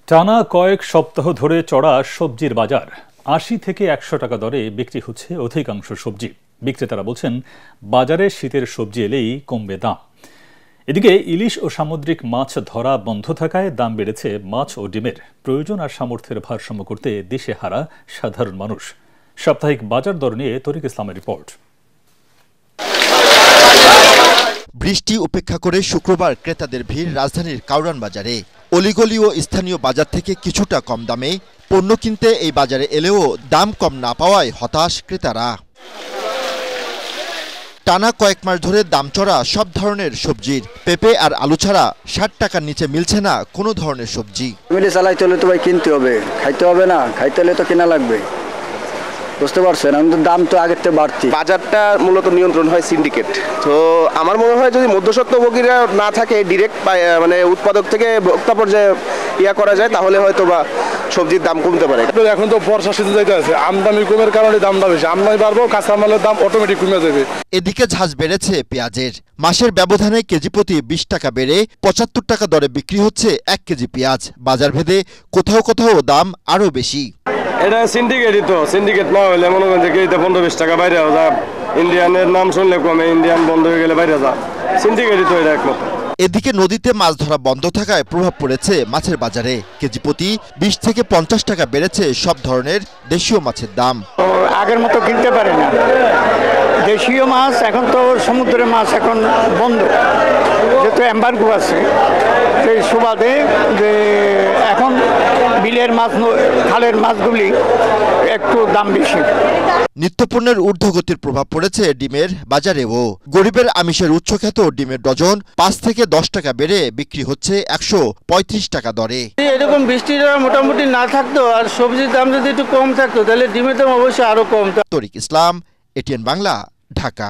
টানা কয়েক সপ্তাহ ধরে চড়া সবজির বাজার ৮০ থেকে ১০০ টাকা দরে বিক্রি হচ্ছে অধিকাংশ সবজি। বিক্রেতারা বলছেন, বাজারে শীতের সবজি এলেই কমবে দাম। এদিকে ইলিশ ও সামুদ্রিক মাছ ধরা বন্ধ থাকায় দাম বেড়েছে মাছ ও ডিমের। প্রয়োজন আর সামর্থ্যের ভারসাম্য করতে দিশেহারা সাধারণ মানুষ। সাপ্তাহিক বাজার দর নিয়ে তরিক ইসলামের রিপোর্ট। বৃষ্টি উপেক্ষা করে শুক্রবার ক্রেতাদের ভিড় রাজধানীর কাউরান বাজারে। অলিগলি ও স্থানীয় বাজার থেকে কিছুটা কম দামে পণ্য কিনতে এই বাজারে এলেও দাম কম না পাওয়ায় হতাশ ক্রেতারা। টানা কয়েক মাস ধরে দাম চড়া সব ধরনের সবজির। পেঁপে আর আলু ছাড়া ৬০ টাকার নিচে মিলছে না কোনো ধরনের সবজি। মিলে চালাইতে হলে তো ভাই কিনতে হবে, খাইতে হবে না, খাইতে হলে তো কেনা লাগবে, বুঝতে পারছেন? আমাদের দাম তো আগের থেকে বাড়তি। বাজারটা মূলত নিয়ন্ত্রণ হয় সিন্ডিকেট। তো আমার মনে হয় যদি মধ্যস্বত্বভোগীরা না থাকে, ডিরেক্ট মানে উৎপাদক থেকে ভোক্তা পর্যায়ে করা যায়, তাহলে হয়তো বা সবজির দাম কমতে পারে। এখন তো বর্ষা সিজন যাইতে আছে, আমদানি কমের কারণে দামটা বেশি, আমদানি বাড়বো, কাঁচামালের দাম অটোমেটিক কমে যাবে। এদিকে ঝাঁজ বেড়েছে পেঁয়াজের। মাসের ব্যবধানে কেজি প্রতি ২০ টাকা বেড়ে ৭৫ টাকা দরে বিক্রি হচ্ছে ১ কেজি পেঁয়াজ। বাজার ভেদে কোথাও কোথাও দাম আরও বেশি। এটা সিন্ডিকেটই তো, সিন্ডিকেট না হলে মনে করেন যে কেজিতে ১৫-২০ টাকা বাইরে যা, ইন্ডিয়ানের নাম শুনলে কমে, ইন্ডিয়ান বন্ধ হয়ে গেলে বাইরে যা, সিন্ডিকেটই তো এটা একমাত্র। এদিকে নদীতে মাছ ধরা বন্ধ থাকায় প্রভাব পড়েছে মাছের বাজারে। কেজি প্রতি ২০ থেকে ৫০ টাকা বেড়েছে সব ধরনের দেশীয় মাছের দাম। আগের মতো কিনতে পারে না দেশীয় মাছ, এখন তো সমুদ্রের মাছ এখন বন্ধ, যেহেতু এম্বার্গো আছে, সেই সুবাদে যে এখন বিলের মাছ, খালের মাছগুলি একটু দাম বেশি। নিত্যপণ্যের ঊর্ধ্বগতির প্রভাব পড়েছে ডিমের বাজারেও। গরিবের আমিষের উচ্চখ্যাত ডিমের ডজন ৫ থেকে ১০ টাকা বেড়ে বিক্রি হচ্ছে ১৩৫ টাকা দরে। এরকম বৃষ্টিটা মোটামুটি না থাকতো আর সবজির দাম যদি একটু কম থাকতো, তাহলে ডিমের দাম অবশ্যই আরো কম। তরিক ইসলাম, এটিএন বাংলা, ঢাকা।